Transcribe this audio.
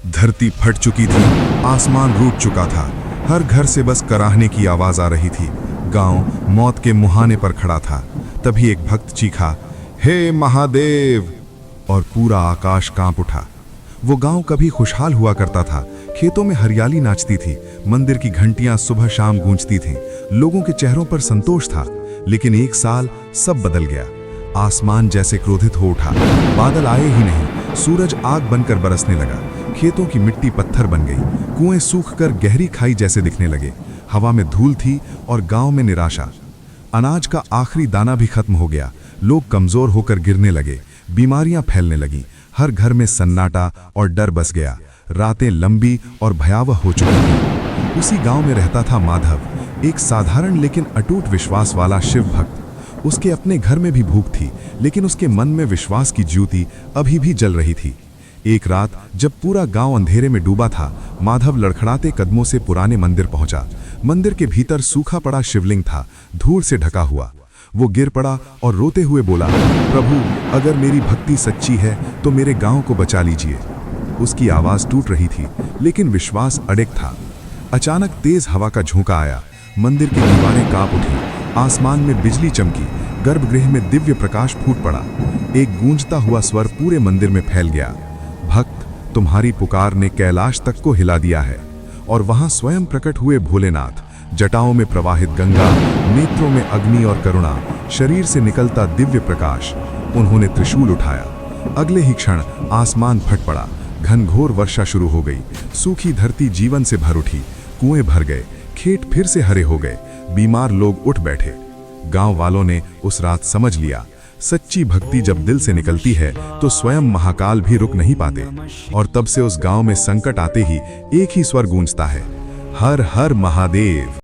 धरती फट चुकी थी, आसमान रूठ चुका था। हर घर से बस कराहने की आवाज आ रही थी। गांव मौत के मुहाने पर खड़ा था। तभी एक भक्त चीखा, हे महादेव! और पूरा आकाश कांप उठा। वो गांव कभी खुशहाल हुआ करता था। खेतों में हरियाली नाचती थी, मंदिर की घंटियां सुबह शाम गूंजती थीं, लोगों के चेहरों पर संतोष था। लेकिन एक साल सब बदल गया। आसमान जैसे क्रोधित हो उठा। बादल आए ही नहीं, सूरज आग बनकर बरसने लगा। खेतों की मिट्टी पत्थर बन गई, कुएं सूखकर गहरी खाई जैसे दिखने लगे। हवा में धूल थी और गांव में निराशा। अनाज का आखिरी दाना भी खत्म हो गया। लोग कमजोर होकर गिरने लगे, बीमारियां फैलने लगीं। हर घर में सन्नाटा और डर बस गया। रातें लंबी और भयावह हो चुकी थीं। उसी गांव में रहता था माधव, एक साधारण लेकिन अटूट विश्वास वाला शिव भक्त। उसके अपने घर में भी भूख थी, लेकिन उसके मन में विश्वास की ज्योति अभी भी जल रही थी। एक रात जब पूरा गांव अंधेरे में डूबा था, माधव लड़खड़ाते कदमों से पुराने मंदिर पहुंचा। मंदिर के भीतर सूखा पड़ा शिवलिंग था, धूल से ढका हुआ। वो गिर पड़ा और रोते हुए बोला, प्रभु, अगर मेरी भक्ति सच्ची है तो मेरे गांव को बचा लीजिए। उसकी आवाज टूट रही थी, लेकिन विश्वास अडिग था। अचानक तेज हवा का झोंका आया, मंदिर की दीवारें कांप उठी, आसमान में बिजली चमकी, गर्भगृह में दिव्य प्रकाश फूट पड़ा। एक गूंजता हुआ स्वर पूरे मंदिर में फैल गया, भक्त, तुम्हारी पुकार ने कैलाश तक को हिला दिया है। और वहां स्वयं प्रकट हुए भोलेनाथ, जटाओं में प्रवाहित गंगा, नेत्रों में अग्नि और करुणा, शरीर से निकलता दिव्य प्रकाश। उन्होंने त्रिशूल उठाया। अगले ही क्षण आसमान फट पड़ा, घनघोर वर्षा शुरू हो गई। सूखी धरती जीवन से भर उठी, कुएं भर गए, खेत फिर से हरे हो गए, बीमार लोग उठ बैठे। गांव वालों ने उस रात समझ लिया, सच्ची भक्ति जब दिल से निकलती है तो स्वयं महाकाल भी रुक नहीं पाते। और तब से उस गांव में संकट आते ही एक ही स्वर गूंजता है, हर हर महादेव।